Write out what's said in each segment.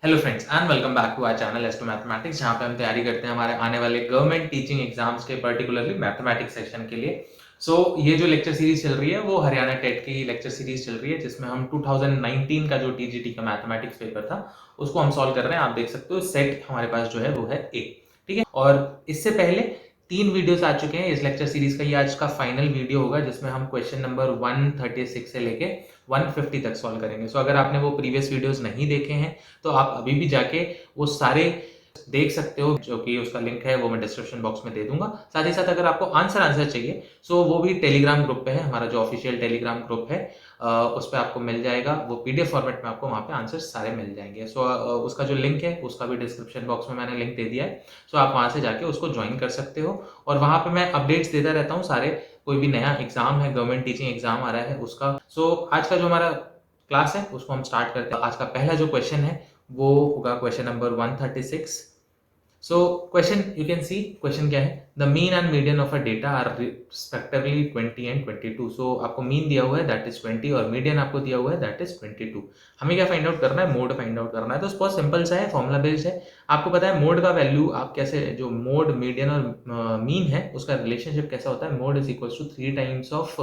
Hello friends and welcome back to our channel S two mathematics, जहाँ पे हम तैयारी करते हैं हमारे आने वाले गवर्नमेंट टीचिंग एग्जाम्स के, पर्टिकुलरली मैथमेटिक्स सेक्शन के लिए। ये जो लेक्चर सीरीज चल रही है वो हरियाणा टेट की लेक्चर सीरीज चल रही है, जिसमें हम 2019 का जो टीजीटी का मैथमेटिक्स पेपर था उसको हम सॉल्व कर रहे हैं। आप देख सकते हो सेट हमारे पास जो है वो है ए। ठीक है, और इससे पहले 3 वीडियोस आ चुके हैं इस लेक्चर सीरीज का। ये आज का फाइनल वीडियो होगा जिसमें हम क्वेश्चन नंबर 136 से लेके 150 तक सॉल्व करेंगे। अगर आपने वो प्रीवियस वीडियोस नहीं देखे हैं तो आप अभी भी जाके वो सारे देख सकते हो, जो कि उसका लिंक है वो मैं डिस्क्रिप्शन बॉक्स में दे दूंगा। साथ ही साथ अगर आपको आंसर चाहिए वो भी टेलीग्राम ग्रुप पे है, हमारा जो ऑफिशियल टेलीग्राम ग्रुप है उस पर आपको मिल जाएगा। वो पीडीएफ फॉर्मेट में आपको वहाँ पे आंसर सारे मिल जाएंगे। उसका जो लिंक है उसका भी डिस्क्रिप्शन बॉक्स में मैंने लिंक दे दिया है। आप वहाँ से जाके उसको ज्वाइन कर सकते हो और वहाँ पे मैं अपडेट्स देता रहता हूँ सारे। कोई भी नया एग्जाम है, गवर्नमेंट टीचिंग एग्जाम आ रहा है उसका। आज का जो हमारा क्लास है उसको हम स्टार्ट करते हैं। आज का पहला जो क्वेश्चन है वो होगा question number 136। Question you can see, question क्या है, the mean and median of a data are respectively 20 and 22। आपको मीन दिया हुआ है दैट इज 20 और मीडियन आपको दिया हुआ है दैट इज 22। हमें क्या फाइंड आउट करना है, मोड फाइंड आउट करना है। तो बहुत सिंपल सा है, फॉर्मुला बेस्ड है। आपको पता है मोड का वैल्यू आप कैसे, जो मोड मीडियन और मीन है उसका रिलेशनशिप कैसा होता है, mode is equal to 3 times of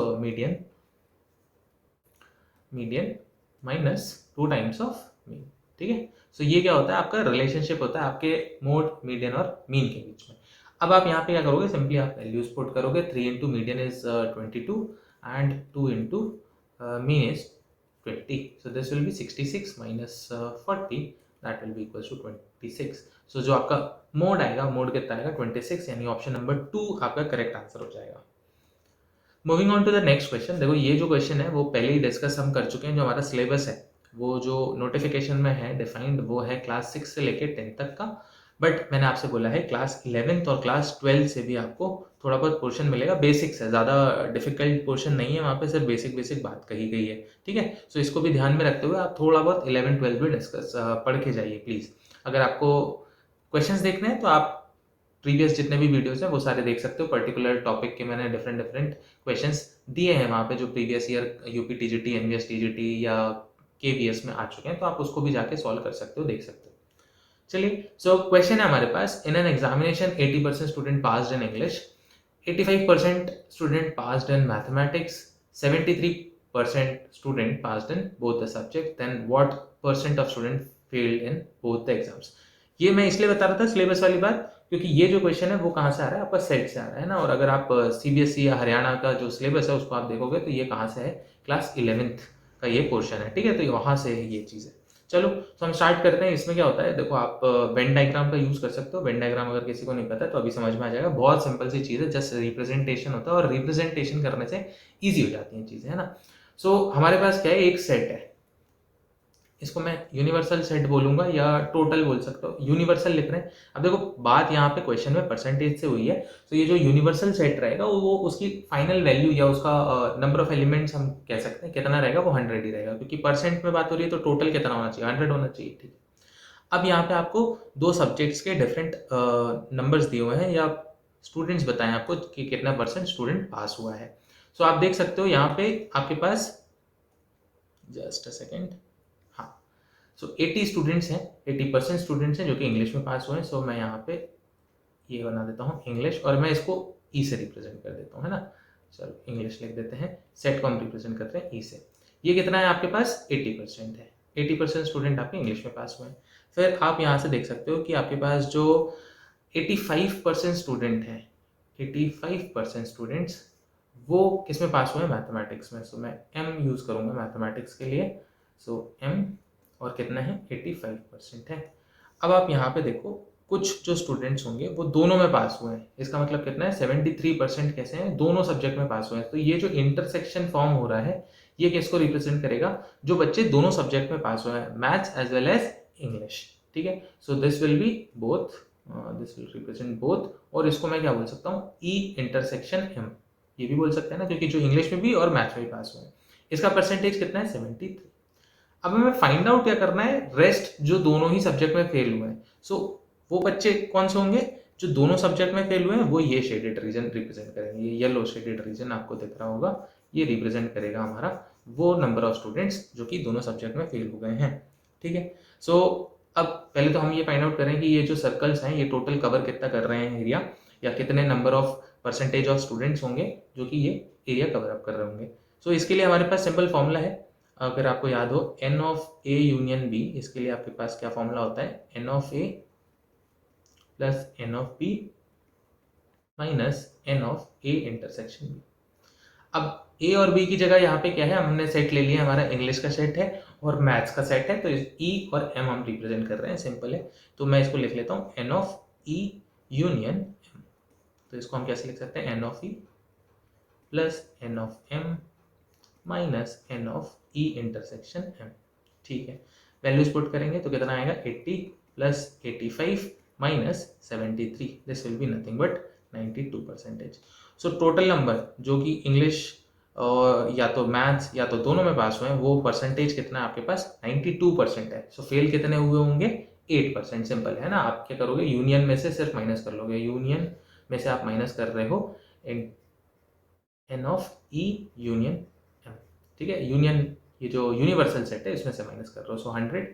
median minus 2 times of mean. ठीक है, ये क्या होता है, आपका रिलेशनशिप होता है आपके मोड, मीडियन और मीन के बीच में। अब आप यहाँ पे क्या करोगे, सिंपली आप वैल्यूज पुट करोगे। 3 into median is 22 and 2 into mean is 20। This will be 66 minus 40, that will be equal to 26। जो आपका मोड आएगा, मोड कितना आएगा 26, यानी ऑप्शन नंबर 2 आपका करेक्ट आंसर हो जाएगा। Moving on to the next question. देखो ये जो क्वेश्चन है वो पहले ही डिस्कस हम कर चुके हैं। जो हमारा सिलेबस है वो जो नोटिफिकेशन में है डिफाइंड वो है क्लास 6 से लेके 10 तक का। बट मैंने आपसे बोला है क्लास 11th और क्लास 12 से भी आपको थोड़ा बहुत पोर्शन मिलेगा। बेसिक्स है, ज़्यादा डिफिकल्ट पोर्शन नहीं है वहाँ पे, सिर्फ बेसिक बेसिक बात कही गई है। ठीक है, इसको भी ध्यान में रखते हुए आप थोड़ा बहुत 11-12 भी डिस्कस पढ़ के जाइए प्लीज़। अगर आपको क्वेश्चंस देखने हैं तो आप प्रीवियस जितने भी वीडियोस हैं वो सारे देख सकते हो। पर्टिकुलर टॉपिक के मैंने डिफरेंट डिफरेंट क्वेश्चंस दिए हैं वहाँ पे, जो previous year UP TGT, NVS TGT या केवीएस में आ चुके हैं, तो आप उसको भी जाके सॉल्व कर सकते हो, देख सकते हो। चलिए, क्वेश्चन है हमारे पास, in an examination 80% student passed in English, 85% student passed in mathematics, 73% student passed in both the subject, then what percent of student failed in both the exams. ये मैं इसलिए बता रहा था सिलेबस वाली बात, क्योंकि ये जो क्वेश्चन है वो कहाँ से आ रहा है, आपका सेट से आ रहा है ना। और अगर आप सीबीएसई या हरियाणा का जो सिलेबस है उसको आप देखोगे तो ये कहाँ से है, क्लास 11th का ये पोर्शन है। ठीक है, तो वहाँ से ये चीज़ है। चलो, हम स्टार्ट करते हैं। इसमें क्या होता है, देखो आप वेन डायग्राम का यूज कर सकते हो। वेन डायग्राम अगर किसी को नहीं पता है तो अभी समझ में आ जाएगा। बहुत सिंपल सी चीज़ है, जस्ट रिप्रेजेंटेशन होता है और रिप्रेजेंटेशन करने से ईजी हो जाती हैं चीज़ें, है ना। हमारे पास क्या है, एक सेट है, इसको मैं यूनिवर्सल सेट बोलूंगा या टोटल बोल सकता हूँ। यूनिवर्सल लिख रहे हैं। अब देखो बात यहाँ पे क्वेश्चन में परसेंटेज से हुई है, ये जो यूनिवर्सल सेट रहेगा वो उसकी फाइनल वैल्यू या उसका नंबर ऑफ एलिमेंट्स हम कह सकते हैं कितना रहेगा, वो 100 ही रहेगा, क्योंकि परसेंट में बात हो रही है तो टोटल कितना होना चाहिए, 100 होना चाहिए। ठीक है, अब यहाँ पे आपको 2 सब्जेक्ट्स के डिफरेंट नंबर्स दिए हुए हैं, या स्टूडेंट्स बताएं आपको कि कितना परसेंट स्टूडेंट पास हुआ है। आप देख सकते हो यहाँ पे आपके पास, जस्ट अ सेकेंड, 80 स्टूडेंट्स हैं, 80% स्टूडेंट्स हैं जो कि इंग्लिश में पास हुए हैं। मैं यहाँ पे ये बना देता हूँ इंग्लिश, और मैं इसको ई से रिप्रेजेंट कर देता हूँ, है ना। चलो इंग्लिश लिख देते हैं, सेट को हम रिप्रेजेंट करते हैं ई से। ये कितना है आपके पास, 80% है। 80% स्टूडेंट आपके इंग्लिश में पास हुए हैं। फिर आप यहाँ से देख सकते हो कि आपके पास जो 85% स्टूडेंट हैं, 85% स्टूडेंट्स वो किस में पास हुए हैं, मैथमेटिक्स में। मैं एम यूज़ करूँगा मैथमेटिक्स के लिए। एम, और कितना है, 85% है। अब आप यहाँ पे देखो कुछ जो स्टूडेंट्स होंगे वो दोनों में पास हुए हैं, इसका मतलब कितना है, 73% कैसे हैं, दोनों सब्जेक्ट में पास हुए हैं। तो ये जो इंटरसेक्शन फॉर्म हो रहा है ये किसको रिप्रेजेंट करेगा, जो बच्चे दोनों सब्जेक्ट में पास हुए हैं, maths as well as English. ठीक है, this will be both, this will represent both. और इसको मैं क्या बोल सकता हूँ, ई इंटरसेक्शन एम, ये भी बोल सकते हैं ना, क्योंकि जो इंग्लिश में भी और मैथ्स में भी पास हुए हैं। इसका परसेंटेज कितना है, 73। अब हमें फाइंड आउट क्या करना है, रेस्ट जो दोनों ही सब्जेक्ट में फेल हुए हैं। वो बच्चे कौन से होंगे, जो दोनों सब्जेक्ट में फेल हुए हैं, वो ये शेडेड रीजन रिप्रेजेंट करेंगे। ये येलो शेडेड रीजन आपको दिख रहा होगा, ये रिप्रेजेंट करेगा हमारा वो नंबर ऑफ स्टूडेंट्स जो कि दोनों सब्जेक्ट में फेल हो गए हैं। ठीक है, अब पहले तो हम ये फाइंड आउट करें कि ये जो सर्कल्स हैं ये टोटल कवर कितना कर रहे हैं एरिया, या कितने number of percentage of students होंगे जो कि ये एरिया कवर अप कर रहे होंगे। सो इसके लिए हमारे पास सिंपल फॉर्मूला है, अगर आपको याद हो, n of A union B. इसके लिए आपके पास क्या फॉर्मूला होता है, n of A plus n of B minus n of A intersection B. अब ए और बी की जगह यहाँ पे क्या है, हमने सेट ले लिया, हमारा इंग्लिश का सेट है और मैथ्स का सेट है, तो ई और एम हम रिप्रेजेंट कर रहे हैं, सिंपल है। तो मैं इसको लिख लेता हूँ n of E union M. तो इसको हम कैसे लिख सकते हैं, n of E plus n of M minus n of E intersection M. ठीक है, वैल्यूज पुट करेंगे तो कितना आएगा, 80 plus 85 minus 73, this will be nothing but 92%। So total number जो कि इंग्लिश या तो मैथ्स या तो दोनों में पास हुए हैं, वो परसेंटेज कितना है आपके पास, 92% है। सो फेल कितने हुए होंगे, 8%। सिंपल है ना, आप क्या करोगे, यूनियन में से सिर्फ माइनस कर लोगे, यूनियन में से आप माइनस कर रहे हो n of E union M. ठीक है, यूनियन ये जो यूनिवर्सल सेट है इसमें से माइनस कर रहे हो, सो 100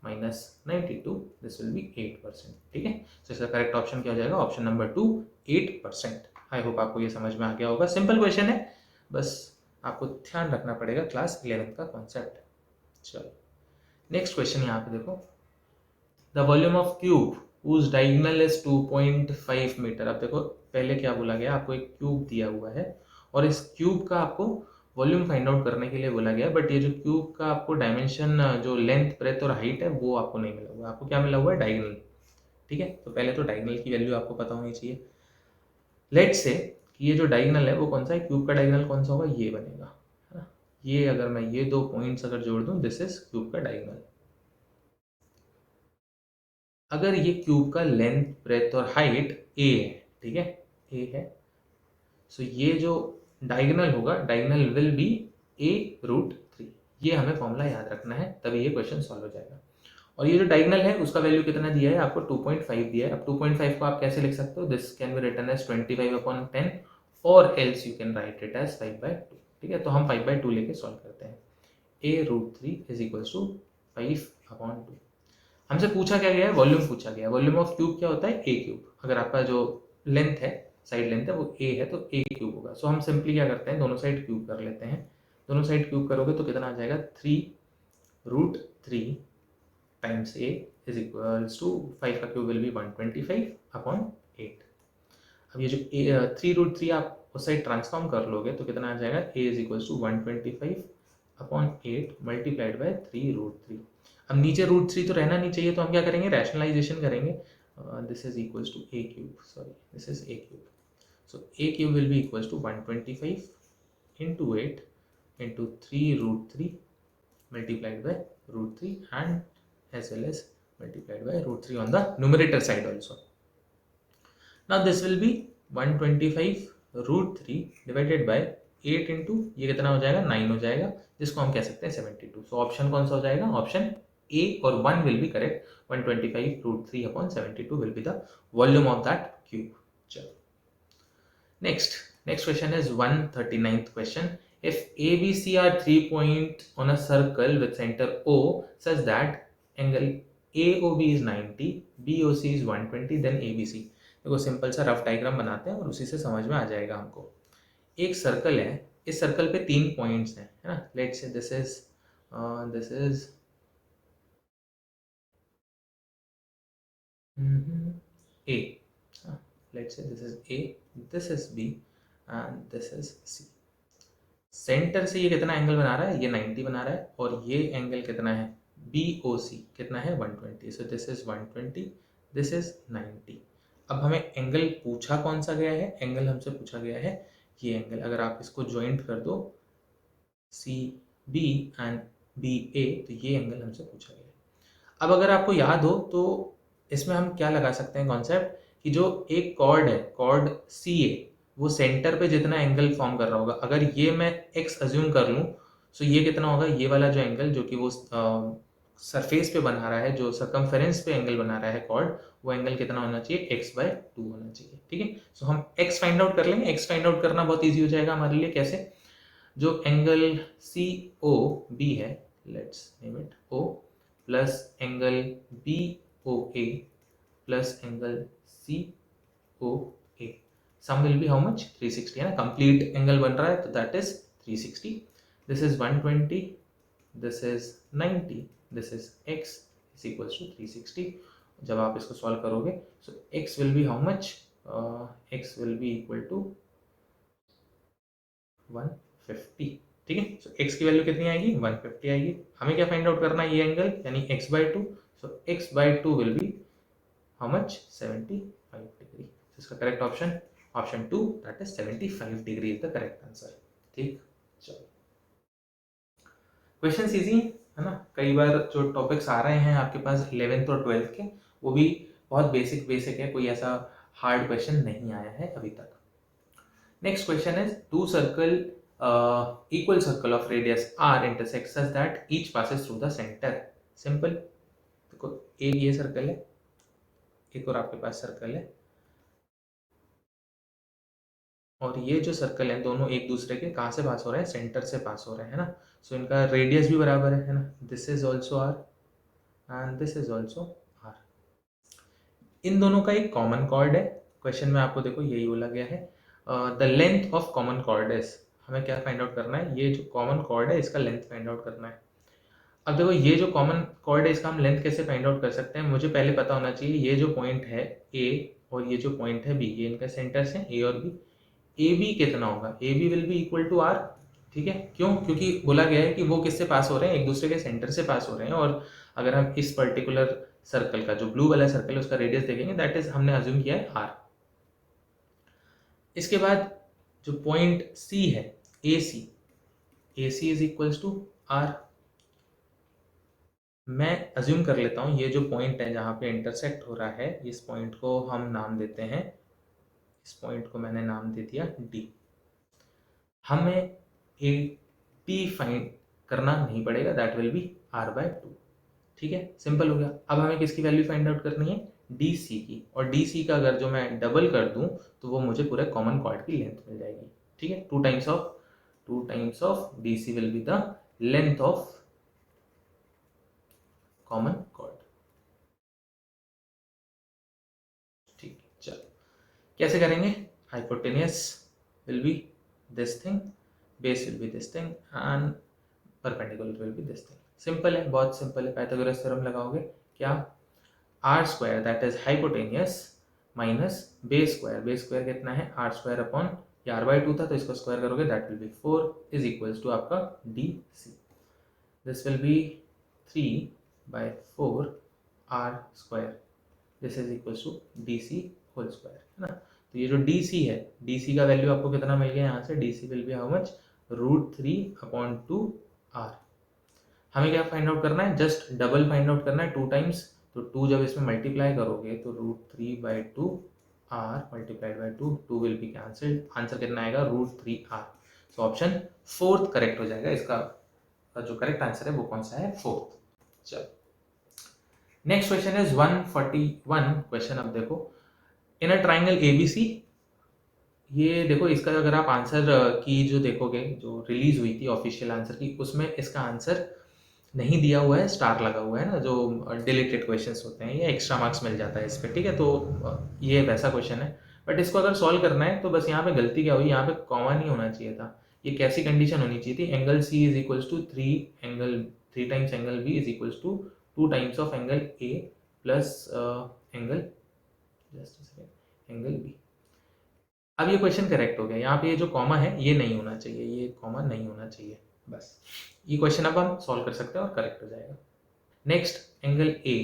माइनस 92, दिस विल बी 8%। ठीक है, सो इसका करेक्ट ऑप्शन क्या हो जाएगा, ऑप्शन नंबर 2, 8%। आई होप आपको ये समझ में आ गया होगा, सिंपल क्वेश्चन है, बस आपको ध्यान रखना पड़ेगा क्लास 11th का कॉन्सेप्ट। चलो नेक्स्ट क्वेश्चन यहाँ पे देखो, the volume of cube whose diagonal is 2.5 metre. अब देखो पहले क्या बोला गया, आपको एक क्यूब दिया हुआ है और इस क्यूब का आपको वॉल्यूम फाइंड आउट करने के लिए बोला गया, बट ये जो क्यूब का आपको डायमेंशन, जो लेंथ ब्रेथ और हाइट है, वो आपको नहीं मिला हुआ, आपको क्या मिला हुआ है, डायगोनल। ठीक है, तो पहले तो डायगोनल की वैल्यू आपको पता होनी चाहिए। लेट्स से कि ये जो डायगोनल है वो कौन सा है, क्यूब का डायगोनल कौन सा होगा, ये बनेगा, है ना। ये अगर मैं ये दो पॉइंट्स अगर जोड़ दूं, दिस इज क्यूब का डायगोनल। अगर ये क्यूब का लेंथ ब्रेथ और हाइट ए है, ठीक है, ए है, सो ये जो डायगोनल होगा, डायगोनल विल बी a√3। ये हमें फॉर्मूला याद रखना है, तभी ये क्वेश्चन सॉल्व हो जाएगा। और ये जो डायगोनल है उसका वैल्यू कितना दिया है आपको, 2.5 दिया है। अब 2.5 को आप कैसे लिख सकते हो, this can be written as 25/10 और else you can write it as 5/2। ठीक है, तो हम 5/2 लेके सॉल्व करते हैं। a√3 is equals to 5/2। हमसे पूछा क्या गया है, वॉल्यूम पूछा गया है। वॉल्यूम ऑफ क्यूब क्या होता है, ए क्यूब। अगर आपका जो लेंथ है, साइड लेंथ है, वो ए है, तो ए क्यूब होगा। सो हम सिंपली क्या करते हैं, दोनों साइड क्यूब कर लेते हैं। दोनों साइड क्यूब करोगे तो कितना आ जाएगा, 3√3 times A is equals to 5 का क्यूब विल बी 125/8। अब ये जो 3√3 आप उस साइड ट्रांसफॉर्म कर लोगे तो कितना आ जाएगा, A is equals to 125/8 multiplied by 3√3। अब नीचे √3 तो रहना नहीं चाहिए, तो हम क्या करेंगे, रैशनलाइजेशन करेंगे। This is equals to A cube, sorry this is A cube. So A cube will be equals to 125 into 8 into 3√3 multiplied by √3 and as well as multiplied by √3 on the numerator side also. Now this will be 125√3 divided by 8 into ये कितना हो जाएगा, 9 हो जाएगा, जिसको हम कह सकते हैं 72। सो ऑप्शन कौन सा हो जाएगा, ऑप्शन ए और 1 will be correct। 125√3/72 will be the volume of that cube। चलो next question is 139th question। If ABC are 3 points on a circle with center O such that angle AOB is 90, BOC is 120, then ABC। देखो simple सा rough diagram बनाते हैं और उसी से समझ में आ जाएगा हमको। एक सर्कल है, इस सर्कल पे 3 पॉइंट्स हैं, है ना। Let's say this is A, let's say this is A, this is B and this is C। Centre से ये कितना एंगल बना रहा है, ये 90 बना रहा है, और ये एंगल कितना है, BOC कितना है, 120। So this is 120, this is 90। अब हमें एंगल पूछा कौन सा गया है, एंगल हमसे पूछा गया है ये एंगल। अगर आप इसको ज्वाइंट कर दो CB एंड BA, तो ये एंगल हमसे पूछा गया है। अब अगर आपको याद हो तो इसमें हम क्या लगा सकते हैं कॉन्सेप्ट, कि जो एक कॉर्ड है, कॉर्ड CA, वो सेंटर पे जितना एंगल फॉर्म कर रहा होगा, अगर ये मैं x अज्यूम कर लूँ, सो ये कितना होगा, ये वाला जो एंगल जो कि वो सरफेस पे बना रहा है, जो सर्कमफेरेंस पे एंगल बना रहा है कॉर्ड, वो एंगल कितना होना चाहिए, x/2 होना चाहिए। ठीक है, सो हम x फाइंड आउट कर लेंगे। x फाइंड आउट करना बहुत ईजी हो जाएगा हमारे लिए। कैसे, जो एंगल COB है, let's name it O, plus angle B O A plus angle C O A, sum will be how much 360 है ना, कंप्लीट एंगल बन रहा है तो that is 360. This is 120, this is 90, this is x is equals to 360. जब आप इसको solve करोगे so x will be how much, x will be equal to 150. ठीक है, सो x की वैल्यू कितनी आएगी 150 आएगी. हमें क्या फाइंड आउट करना है, ये एंगल यानी x/2. So x/2 will be how much 75 degree. इसका correct option option 2 that is 75 degree is the correct answer. ठीक, चलो क्वेश्चन इजी है ना. कई बार जो टॉपिक्स आ रहे हैं आपके पास 11th और 12th के, वो भी बहुत बेसिक है, कोई ऐसा हार्ड क्वेश्चन नहीं आया है अभी तक. Next question is two circle equal circle of radius r intersects such that each passes through the center. Simple. देखो एक ये सर्कल है, एक और आपके पास सर्कल है, और ये जो सर्कल है दोनों एक दूसरे के कहाँ से पास हो रहे हैं, सेंटर से पास हो रहे हैं ना. सो इनका रेडियस भी बराबर है ना. This is also R and this is also R. इन दोनों का एक कॉमन कॉर्ड है. क्वेश्चन में आपको देखो यही बोला गया है the length of common cord is. हमें क्या फाइंड आउट करना है, ये जो कॉमन कॉर्ड है इसका लेंथ फाइंड आउट करना है. अब देखो ये जो कॉमन कॉर्ड है इसका हम लेंथ कैसे फाइंड आउट कर सकते हैं, मुझे पहले पता होना चाहिए ये जो पॉइंट है ए और ये जो पॉइंट है बी, ये इनका सेंटर्स हैं ए और बी. ए बी कितना होगा, A B will be equal to R. ठीक है, क्यों, क्योंकि बोला गया है कि वो किससे पास हो रहे हैं, एक दूसरे के सेंटर से पास हो रहे हैं. और अगर हम इस पर्टिकुलर सर्कल का जो ब्लू वाला सर्कल है उसका रेडियस देखेंगे दैट इज हमने अज्यूम किया है आर. इसके बाद जो पॉइंट सी है ए सी इज इक्वल्स टू आर. मैं अज्यूम कर लेता हूँ ये जो पॉइंट है जहाँ पे इंटरसेक्ट हो रहा है, इस पॉइंट को हम नाम देते हैं, इस पॉइंट को मैंने नाम दे दिया डी. हमें ए टी फाइंड करना नहीं पड़ेगा, दैट विल बी r/2. ठीक है, सिंपल हो गया. अब हमें किसकी वैल्यू फाइंड आउट करनी है, डी सी की. और डी सी का अगर जो मैं डबल कर दूं तो वो मुझे पूरे कॉमन कॉर्ड की लेंथ मिल जाएगी. ठीक है, two times of D C will be the length of common chord. ठीक है, चलो कैसे करेंगे. Hypotenuse will be this thing, base will be this thing and perpendicular will be this thing. Simple है, बहुत सिंपल है. पाइथागोरस थ्योरम लगाओगे क्या, R square that is hypotenuse minus base square कितना है आर स्क्वायर अपॉन ये r/2 था तो इसको स्क्वायर करोगे that will be 4 is equals to आपका D C. This will be 3/4 R square. This is equals to D C whole square है ना. तो ये जो डी सी है, डी सी का वैल्यू आपको कितना मिल गया यहाँ से, D C will be how much √3/2 R. हमें क्या फाइंड आउट करना है, जस्ट डबल फाइंड आउट करना है 2 टाइम्स. तो 2 जब इसमें मल्टीप्लाई करोगे तो √3/2 R multiplied by 2 will be cancelled. Answer कितना आएगा √3 are. So option 4th correct हो जाएगा. इसका जो करेक्ट आंसर है वो कौन सा है, 4th. चलो नेक्स्ट क्वेश्चन इज 141 क्वेश्चन. अब देखो इन अ ट्राइंगल ABC, ये देखो इसका अगर आप आंसर की जो देखोगे जो रिलीज हुई थी ऑफिशियल आंसर की, उसमें इसका आंसर नहीं दिया हुआ है, स्टार लगा हुआ है ना, जो डिलीटेड क्वेश्चंस होते हैं या एक्स्ट्रा मार्क्स मिल जाता है इस पर. ठीक है, तो ये वैसा क्वेश्चन है. बट इसको अगर सॉल्व करना है तो बस यहाँ पे गलती क्या हुई, यहाँ पे कॉमा नहीं होना चाहिए था. ये कैसी कंडीशन होनी चाहिए थी, angle C is equals to 3 times angle B is equals to 2 times of angle A plus angle B. अब ये क्वेश्चन करेक्ट हो गया. यहाँ पे ये जो कॉमा है ये नहीं होना चाहिए, ये कॉमा नहीं होना चाहिए. बस ये क्वेश्चन अब हम सॉल्व कर सकते हैं और करेक्ट हो जाएगा. Next angle A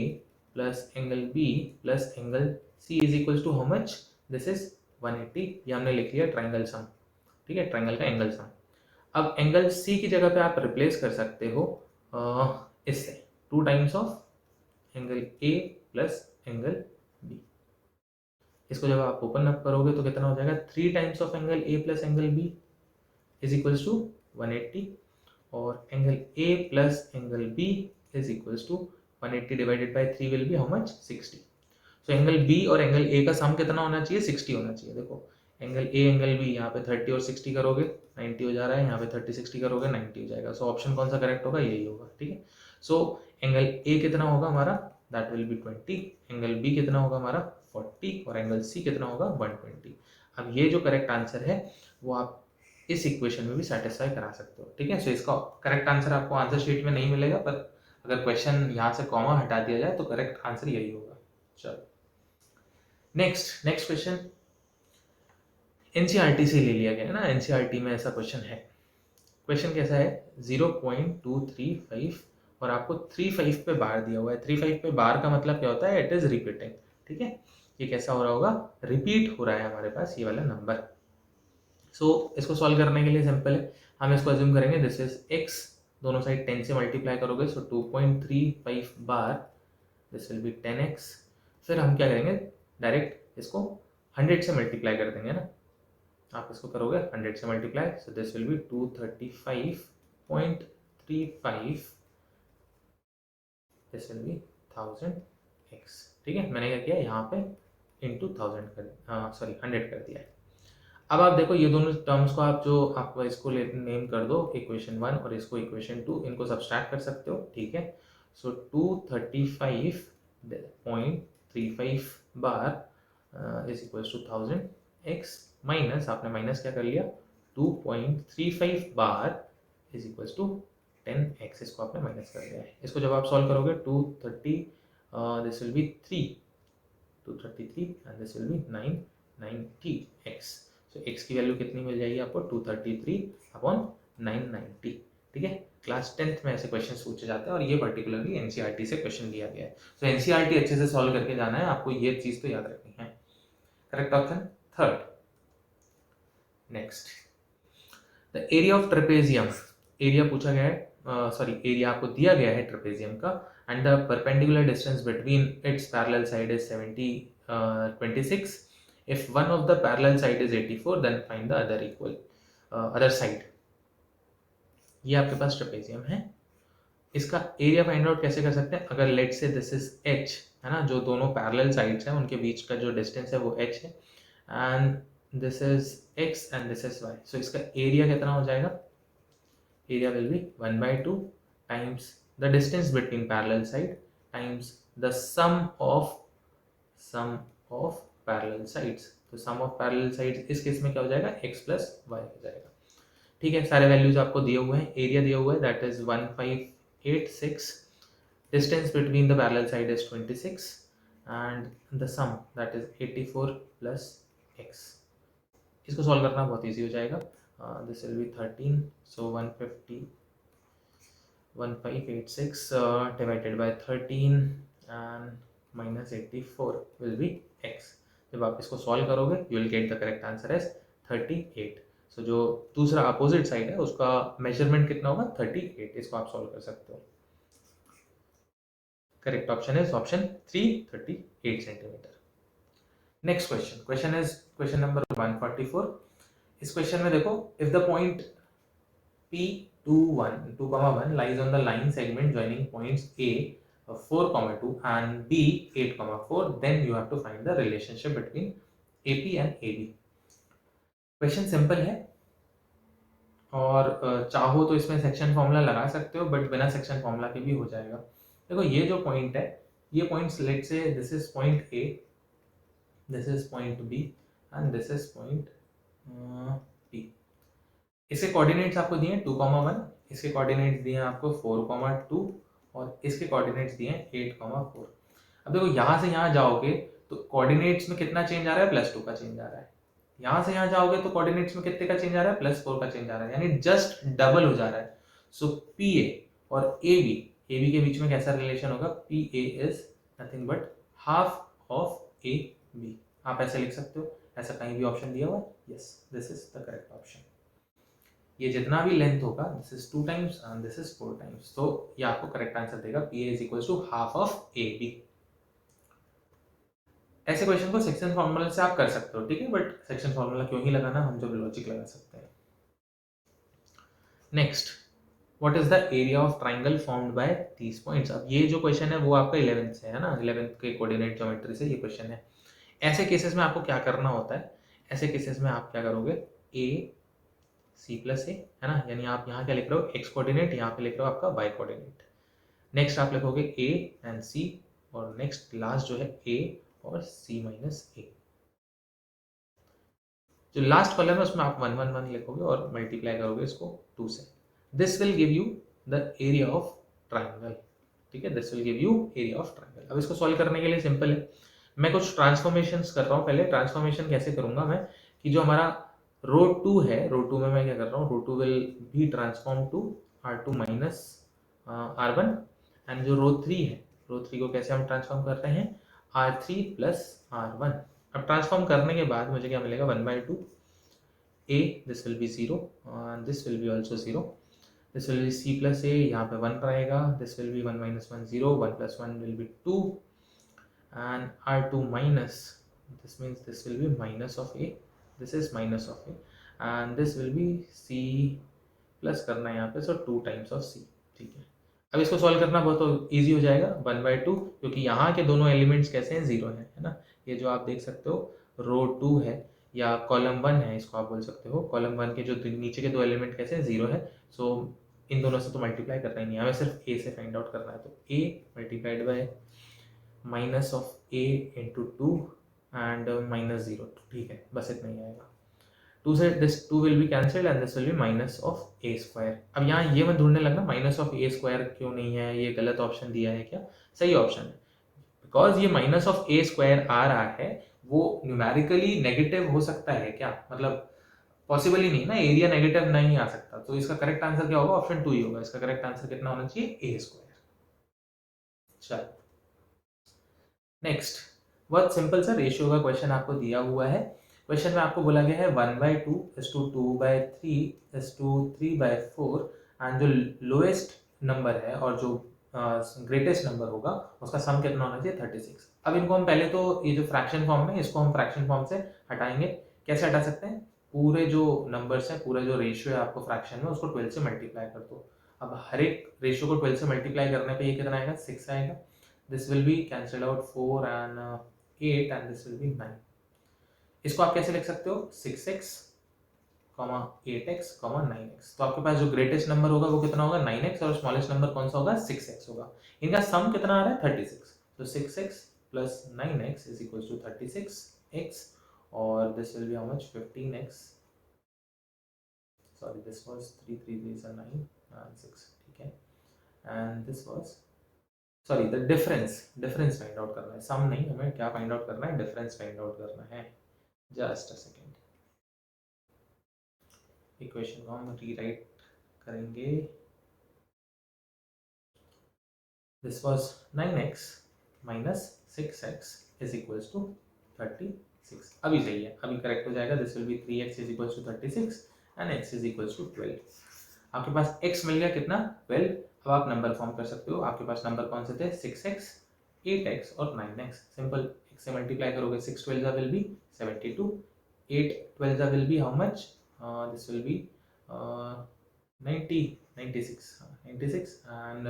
plus angle B plus angle C is equals to how much, this is 180. ये हमने लिख लिया ट्राइंगल सम. ठीक है, ट्राइंगल का एंगल सम. अब एंगल C की जगह पे आप रिप्लेस कर सकते हो इससे 2 times of angle A plus angle B. इसको जब आप ओपन अप करोगे तो कितना हो जाएगा, 3 times of angle A plus angle B is equals to 180. और angle A plus angle B is equals to 180 divided by 3 will be how much, 60. So angle B और एंगल A का सम कितना होना चाहिए, 60 होना चाहिए. देखो एंगल A एंगल B यहाँ पे 30 और 60 करोगे 90 हो जा रहा है, यहाँ पे 30 60 करोगे 90 हो जाएगा. सो ऑप्शन कौन सा करेक्ट होगा, यही होगा. ठीक है, सो एंगल ए कितना होगा हमारा, that will be 20, angle B कितना होगा हमारा 40 और एंगल सी कितना होगा 120। अब ये जो करेक्ट आंसर है वो आप इस इक्वेशन में भी सेटिस्फाई करा सकते हो, ठीक है। सो इसका करेक्ट आंसर आपको आंसर शीट में नहीं मिलेगा, पर अगर क्वेश्चन यहाँ से कॉमा हटा दिया जाए तो करेक्ट आंसर यही होगा। चलो नेक्स्ट क्वेश्चन एनसीईआरटी से ले लिया गया है ना, एनसीईआरटी में ऐसा क्वेश्चन है। क्वेश्चन कैसा है, 0.235 और आपको 35 पे बार दिया हुआ है। 35 पे बार का मतलब क्या होता है, इट इज रिपीटिंग, ठीक है। ये कैसा हो रहा होगा, रिपीट हो रहा है हमारे पास ये वाला नंबर। सो इसको सॉल्व करने के लिए सिंपल है, हम इसको अज्यूम करेंगे दिस इज x, दोनों साइड 10 से मल्टीप्लाई करोगे, सो 2.35 बार दिस विल बी 10x। फिर हम क्या करेंगे, डायरेक्ट इसको 100 से मल्टीप्लाई कर देंगे ना, आप इसको करोगे 100 से multiply, so this will B 235.35, this will B 1000x, ठीक है। मैंने क्या किया यहाँ पे इंटू 1000 कर, सॉरी 100 कर दिया है। अब आप देखो ये दोनों टर्म्स को आप जो आप इसको नेम कर दो इक्वेशन 1 और इसको इक्वेशन 2, इनको सब्सट्रैक्ट कर सकते हो, ठीक है। सो 235.35 बार is equal to 1000x minus, आपने माइनस क्या कर लिया, 2.35 बार इज इक्वल टू 10x, इसको आपने माइनस कर दिया है। इसको जब आप सॉल्व करोगे 230, this will B 233 and this will B 990x। तो x की वैल्यू कितनी मिल जाएगी आपको, 233/990, ठीक है। क्लास 10th में ऐसे क्वेश्चन पूछे जाते हैं और ये पर्टिकुलरली एनसीईआरटी से क्वेश्चन लिया गया है। तो एनसीईआरटी अच्छे से सॉल्व करके जाना है आपको, ये चीज तो याद रखनी है। Correct option third. Next, the area of trapezium, area पूछा गया है, सॉरी एरिया आपको दिया गया है ट्रेपेजियम का, and the perpendicular distance between its parallel side is 26। If one of the parallel side is 84, then find the other equal other side। ये आपके पास ट्रेपेजियम है, इसका एरिया फाइंड आउट कैसे कर सकते हैं, अगर लेट से दिस इज h है ना, जो दोनों पैरेलल साइड्स हैं उनके बीच का जो डिस्टेंस है वो h है, and this is x and this is y। So इसका एरिया कितना हो जाएगा, area will be 1/2 times the distance between parallel side times the sum of parallel sides. तो सम ऑफ पैरेलल साइड्स इस case में क्या हो जाएगा, x प्लस y हो जाएगा, ठीक है। सारे वैल्यूज आपको दिए हुए हैं, एरिया दिया हुआ है that is 1586, distance between the parallel side is 26 and the sum that is 84 plus x। इसको सॉल्व करना बहुत इजी हो जाएगा, this will be 13, so 1586 divided by 13 and minus 84 will be x। जब आप इसको सॉल्व करोगे you will get the correct answer as 38। so जो दूसरा अपोजिट साइड है उसका मेजरमेंट कितना होगा, 38। इसको आप सॉल्व कर सकते हो। Correct option is option 3, 38 centimetre. Next question is question number 144। इस क्वेश्चन में देखो, if the point P2,1 lies on the line segment joining points A 4,2 and B 8,4, then you have to find the relationship between AP and AB। Question simple है और चाहो तो इसमें section formula लगा सकते हो, बट बिना सेक्शन फॉर्मूला के भी हो जाएगा। देखो ये जो पॉइंट है, ये पॉइंट्स लेट से this is point A, this is point B and this is point P। इसके कोऑर्डिनेट्स आपको दिए हैं 2,1, इसके कोऑर्डिनेट्स दिए हैं आपको 4,2 और इसके कोऑर्डिनेट्स दिए हैं 8,4। अब देखो यहाँ से यहाँ जाओगे तो कोऑर्डिनेट्स में कितना चेंज आ रहा है, +2 का चेंज आ रहा है। यहाँ से यहाँ जाओगे तो कोऑर्डिनेट्स में कितने का चेंज आ रहा है, +4 का चेंज आ रहा है, यानी जस्ट डबल हो जा रहा है। सो PA और AB के बीच में कैसा रिलेशन होगा, PA is nothing but half of AB। आप ऐसे लिख सकते हो, ऐसा कहीं भी ऑप्शन दिया हुआ है, yes this is the correct option. ये जितना भी लेंथ होगा, this is 2 times and this is 4 times, तो ये आपको करेक्ट आंसर देगा, PA is equal to half of AB। ऐसे क्वेश्चन को सेक्शन फॉर्मूला से आप कर सकते हो, ठीक है, बट सेक्शन फॉर्मूला क्यों ही लगाना, हम जब लॉजिक लगा सकते हैं। Next, what is the area of triangle formed by these points. अब ये जो क्वेश्चन है वो आपका 11th से है ना, 11th के कोऑर्डिनेट ज्योमेट्री से ये क्वेश्चन है। ऐसे केसेस में आपको क्या करना होता है, ऐसे केसेस में आप क्या करोगे, AC+A है ना, यानी आप यहाँ क्या लिख रहे हो, x कोऑर्डिनेट, यहाँ पे लिख रहे हो आपका y कोऑर्डिनेट। नेक्स्ट आप लिखोगे a एंड c, और नेक्स्ट लास्ट जो है a और c माइनस a। जो लास्ट कॉलम है उसमें आप 1 1 1 लिखोगे और मल्टीप्लाई करोगे इसको 2 से। This will give you the area of triangle, ठीक है, this will give you area of triangle. अब इसको सॉल्व करने के लिए सिंपल है, मैं कुछ ट्रांसफॉर्मेशंस कर रहा हूँ। पहले ट्रांसफॉर्मेशन कैसे करूंगा मैं, कि जो हमारा रो 2 है, रो 2 में मैं क्या कर रहा हूँ, row 2 will be transform to r2 minus r1, and जो रो 3 है, रो 3 को कैसे हम ट्रांसफॉर्म कर रहे हैं, r3 प्लस r1। अब ट्रांसफॉर्म करने के बाद मुझे क्या मिलेगा, 1/2 a, this will B 0, this will be also 0, this will B c plus a, यहाँ पे 1 रहेगा, this will B 1 minus 1 0, 1 plus 1 will be 2, and r2 minus, this means this will be minus of a, this is minus of a, and this will be c plus करना है यहाँ पे, so 2 times of c, ठीक है। अब इसको solve करना बहुत इजी हो जाएगा, 1/2, क्योंकि यहाँ के दोनों एलिमेंट्स कैसे हैं, 0 है ना। ये जो आप देख सकते हो रो 2 है या कॉलम 1 है, इसको आप बोल सकते हो, कॉलम 1 के जो नीचे के दो एलिमेंट कैसे हैं, 0 है, सो इन दोनों से तो मल्टीप्लाई करना ही नहीं है, हमें सिर्फ a से फाइंड आउट करना है। तो a multiplied by minus of a into 2 and minus 0, ठीक है, बस इतना ही आएगा। 2 से this 2 will be cancelled and this will B minus of a square. अब यहाँ ये मत ढूंढने लगना माइनस ऑफ a स्क्वायर क्यों नहीं है, ये गलत ऑप्शन दिया है क्या, सही ऑप्शन है, बिकॉज ये माइनस ऑफ a स्क्वायर आ रहा है, वो न्यूमेरिकली नेगेटिव हो सकता है क्या, मतलब पॉसिबल ही नहीं ना, एरिया नेगेटिव नहीं आ सकता, तो इसका करेक्ट आंसर क्या होगा, ऑप्शन 2 ही होगा। इसका करेक्ट आंसर कितना होना चाहिए, a स्क्वायर। चलो नेक्स्ट, बहुत सिंपल सा रेशियो का क्वेश्चन आपको दिया हुआ है। क्वेश्चन में आपको बोला गया है 1/2 is to 2/3 is to 3/4, and जो लोएस्ट नंबर है और जो ग्रेटेस्ट नंबर होगा उसका सम कितना होना चाहिए, 36। अब इनको हम पहले तो ये जो फ्रैक्शन फॉर्म है इसको हम फ्रैक्शन फॉर्म से हटाएंगे। कैसे हटा सकते हैं, पूरे जो नंबर्स हैं, पूरा जो रेशियो है आपको फ्रैक्शन में, उसको 12 से मल्टीप्लाई कर दो। अब हर एक रेशियो को 12 से मल्टीप्लाई करने पे ये कितना आएगा, 6 आएगा। This will be cancelled out 4 and 8 and this will be 9। इसको आप कैसे लिख सकते हो, 6x, 8x, 9x। तो आपके पास जो ग्रेटेस्ट नंबर होगा वो कितना होगा, 9x, और स्मॉलेस्ट नंबर कौन सा होगा, 6x होगा। इनका सम कितना आ रहा है, 36। तो 6x plus 9x is equals to 36x, और this will be how much, 15x, sorry this was 3 3 3 are 9 and 6, ठीक है, and this was sorry the difference find out करना है, सम नहीं, हमें क्या फाइंड आउट करना है, डिफरेंस फाइंड आउट करना है। जस्ट अ सेकेंड, इक्वेशन को हम रीराइट करेंगे। This was 9x minus 6x is equals to 36। अभी सही है, अभी करेक्ट हो जाएगा। This will be 3x is equals to 36 and x is equals to 12। आपके पास x मिल गया कितना, 12। अब आप नंबर फॉर्म कर सकते हो, आपके पास नंबर कौन से थे, 6x, 8x और 9x। सिंपल, x से मल्टीप्लाई करोगे, 6 12 will be 72, 8 12 will be how much, this will B 96 and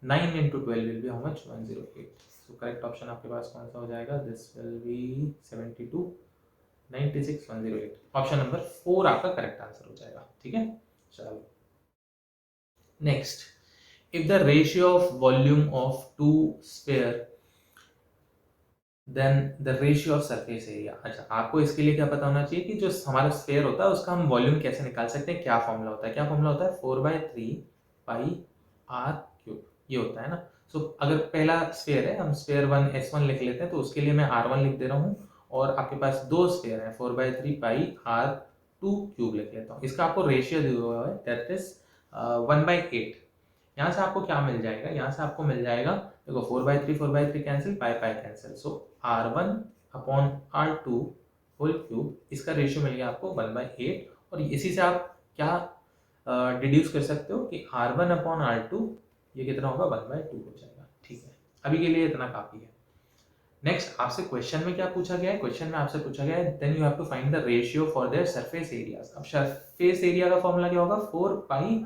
9 into 12 will be how much, 108। So correct option आपके पास कौन सा हो जाएगा, this will B 72, 96, 108। Option number 4 आपका करेक्ट आंसर हो जाएगा, ठीक है। चलो next, if the ratio of volume of two sphere then the ratio of surface area। अच्छा, आपको इसके लिए क्या पता होना चाहिए कि जो हमारा स्फेयर होता है उसका हम वॉल्यूम कैसे निकाल सकते हैं, क्या फॉर्मूला होता है, क्या फॉर्मूला होता है, 4/3 पाई r3, ये होता है ना। सो अगर पहला स्फेयर है, हम स्फेयर 1 s1 लिख लेते हैं, तो उसके लिए मैं r1 लिख दे रहा हूँ, और आपके पास दो स्फेयर है, 4/3 पाई r2 क्यूब लिख लेता हूँ। इसका आपको रेशियो दिया हुआ है, दैट इज 1/8। यहाँ से आपको क्या मिल जाएगा, यहाँ से आपको मिल जाएगा, देखो 4/3 cancel, pi cancel, so r1 upon r2 whole cube, इसका रेशियो मिल गया आपको 1/8। और इसी से आप क्या डिड्यूस कर सकते हो कि r1 अपॉन r2 ये कितना होगा, 1/2 हो जाएगा, ठीक है। अभी के लिए इतना काफी है। नेक्स्ट, आपसे क्वेश्चन में क्या पूछा गया है, क्वेश्चन में आपसे पूछा गया है then you have to find the ratio for their surface areas. अब सरफेस एरिया का फॉर्मूला क्या होगा, 4 पाई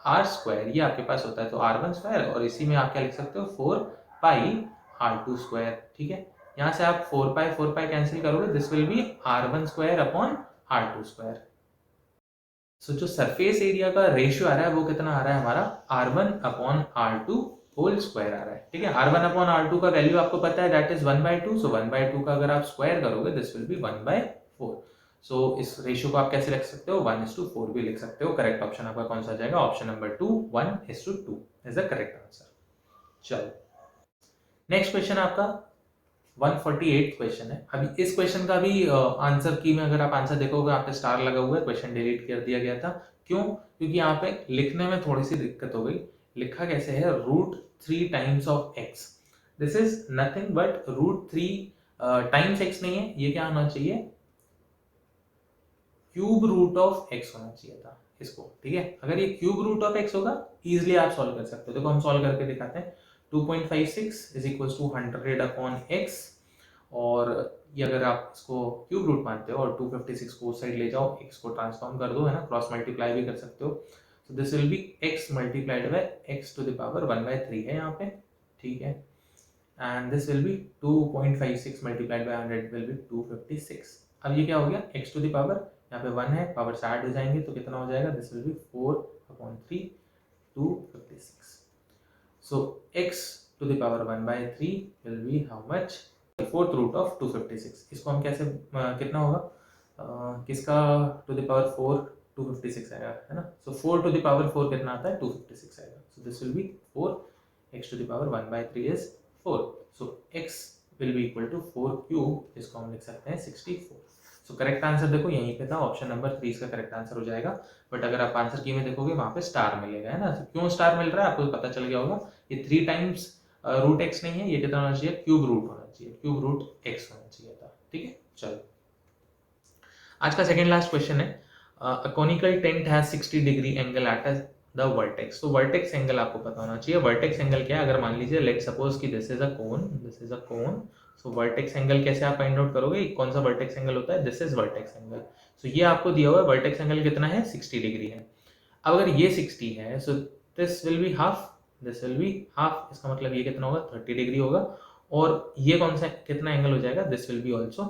आर स्क्वायर, ये आपके पास होता है, तो r1 स्क्वायर, और इसी में आप क्या लिख सकते हो, 4 पाई r2 स्क्वायर, ठीक है। यहाँ से आप 4 पाई कैंसिल करोगे, this will be r1 square upon r2 square. So जो सरफेस एरिया का रेशियो आ रहा है वो कितना आ रहा है हमारा, r1 upon r2 whole square आ रहा है, ठीक है। R1 अपॉन R2 का वैल्यू आपको पता है, दैट इज 1/2, सो 1/2 का अगर आप स्क्वायर करोगे दिस विल बी 1/4। सो इस रेशियो को आप कैसे लिख सकते हो, 1:4 भी लिख सकते हो। करेक्ट ऑप्शन आपका कौन सा आ जाएगा, option number 2, 1:2 is the correct answer. चलो नेक्स्ट क्वेश्चन आपका 148 क्वेश्चन है। अभी इस क्वेश्चन का भी आंसर की में अगर आप आंसर देखोगे, यहाँ पे स्टार लगा हुआ है, क्वेश्चन डिलीट कर दिया गया था। क्यों? क्योंकि यहाँ पे लिखने में थोड़ी सी दिक्कत हो गई। लिखा कैसे है, √3 times of x। This is nothing but √3 times x नहीं है, ये क्या होना चाहिए, क्यूब रूट ऑफ x होना चाहिए था इसको, ठीक है। अगर ये क्यूब रूट ऑफ x होगा इजिली आप सॉल्व कर सकते हो। देखो हम सॉल्व करके दिखाते हैं। 2.56 is equal to 100 upon x, और ये अगर आप इसको क्यूब रूट मानते हो और 256 को उस साइड ले जाओ, x को ट्रांसफॉर्म कर दो, है ना, क्रॉस मल्टीप्लाई भी कर सकते हो। तो this will be x multiplied by x to the power 1/3 है यहाँ पे, ठीक है। And this will be 2.56 multiplied by 100 will be 256। अब ये क्या हो गया, x टू द पावर, यहाँ पे 1 है, पावर से ऐड हो जाएंगे तो कितना हो जाएगा, this will be 4/3 256। So x to the power 1/3 will be how much, fourth root of 256। इसको हम कैसे कितना होगा, किसका टू द पावर 4 256 आएगा, है ना। सो 4 टू द पावर 4 कितना आता है, 256 आएगा। So this will be 4, x to the power 1/3 is 4। So x will be equal to 4 cube, जिसको हम लिख सकते हैं 64। सो करेक्ट आंसर देखो यहीं पे था, ऑप्शन नंबर 3 इसका करेक्ट आंसर हो जाएगा। बट अगर आप आंसर की में देखोगे वहां पे स्टार मिलेगा, है ना। तो क्यों स्टार मिल रहा है आपको पता चल गया होगा, ये 3 टाइम्स रूट एक्स नहीं है, ये कितना होना चाहिए, क्यूब रूट होना चाहिए, क्यूब रूट एक्स होना चाहिए था, ठीक है। चलो आज का सेकंड लास्ट क्वेश्चन है, a conical tent has 60 degree angle at the vertex. तो वर्टेक्स एंगल आपको पता होना चाहिए। वर्टेक्स एंगल क्या है, अगर मान लीजिए लेट सपोज कि this is a cone, this is a cone, so vertex angle कैसे आप फाइंड आउट करोगे, कौन सा वर्टेक्स एंगल होता है, दिस इज वर्टेक्स एंगल। सो ये आपको दिया हुआ है, वर्टेक्स एंगल कितना है, 60 डिग्री है। अब अगर ये 60 है, सो this will be half, this will be half, इसका मतलब ये कितना होगा, 30 डिग्री होगा। और ये कौन सा कितना एंगल हो जाएगा, this will be also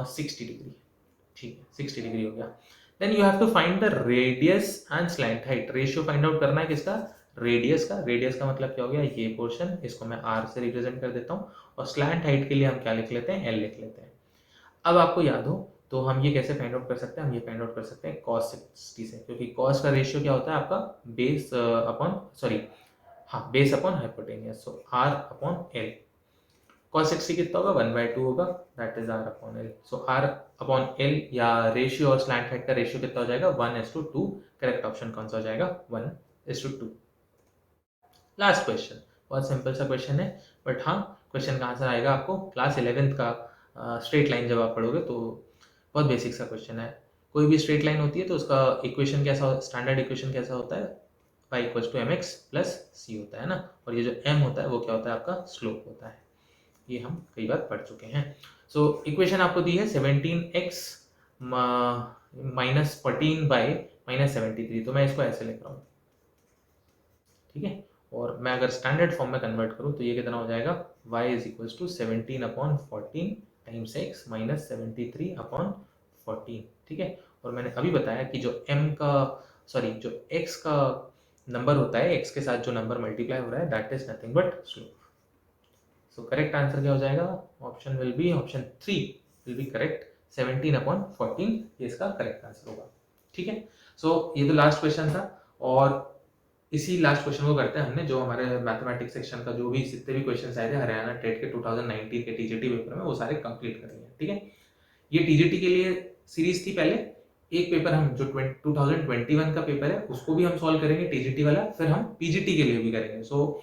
60 degree, ठीक है, 60 डिग्री हो गया। Then you have to find the radius and slant height. Ratio find out करना है किसका, रेडियस का। रेडियस का मतलब क्या हो गया, ये पोर्शन, इसको मैं r से रिप्रेजेंट कर देता हूँ, और स्लैंट हाइट के लिए हम क्या लिख लेते हैं, l लिख लेते हैं। अब आपको याद हो तो हम ये कैसे फाइंड आउट कर सकते हैं, हम ये फाइंड आउट कर सकते हैं cos 60 से, क्योंकि cos का रेशियो क्या होता है आपका, बेस अपॉन सॉरी हाँ बेस अपॉन हाइपोटेनियस, सो r अपॉन l। cos 60 कितना होगा, 1/2 होगा, that is r upon l। So r upon l या रेशियो और स्लैंट हाइट का रेशियो कितना हो जाएगा, 1:2। करेक्ट ऑप्शन कौन सा हो जाएगा, 1:2। लास्ट क्वेश्चन, बहुत सिंपल सा क्वेश्चन है, बट हाँ क्वेश्चन का आंसर आएगा आपको क्लास 11th का स्ट्रेट लाइन जब आप पढ़ोगे, तो बहुत बेसिक सा क्वेश्चन है। कोई भी स्ट्रेट लाइन होती है तो उसका इक्वेशन कैसा, स्टैंडर्ड इक्वेशन कैसा होता है, y = mx + c होता है ना, और ये जो m होता है वो क्या होता है, आपका स्लोप होता है। ये हम कई बार पढ़ चुके हैं। सो इक्वेशन आपको दी है 17x - 14 / -73, तो मैं इसको ऐसे लिख रहा हूँ, ठीक है। और मैं अगर स्टैंडर्ड फॉर्म में कन्वर्ट करूँ तो ये कितना हो जाएगा, y = 17/14 टाइम्स x - 73/14, ठीक है। और मैंने अभी बताया कि जो जो x का नंबर होता है, x के साथ जो नंबर मल्टीप्लाई हो रहा है, that is nothing but slope. So correct answer क्या हो जाएगा, option will be option 3 will B correct, 17/14 ये इसका करेक्ट आंसर होगा, ठीक है। सो ये तो लास्ट क्वेश्चन था, और इसी लास्ट क्वेश्चन को करते हैं हमने, जो हमारे मैथमेटिक्स सेक्शन का जो भी जितने भी क्वेश्चंस आए थे हरियाणा टेट के 2019 के टीजीटी पेपर में, वो सारे कंप्लीट करेंगे, ठीक है। ये टीजीटी के लिए सीरीज थी। पहले एक पेपर हम जो 2021 का पेपर है उसको भी हम सॉल्व करेंगे टीजीटी वाला, फिर हम पीजीटी के लिए भी करेंगे। सो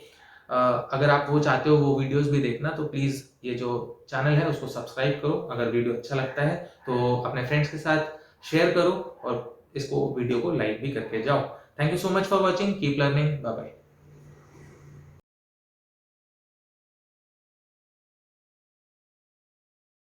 अगर आप वो चाहते हो, वो वीडियोस भी देखना, तो प्लीज़ ये जो चैनल है उसको सब्सक्राइब करो। अगर वीडियो अच्छा लगता है तो अपने फ्रेंड्स के साथ शेयर करो, और इसको वीडियो को लाइक भी करके जाओ। Thank you so much for watching, keep learning, bye bye.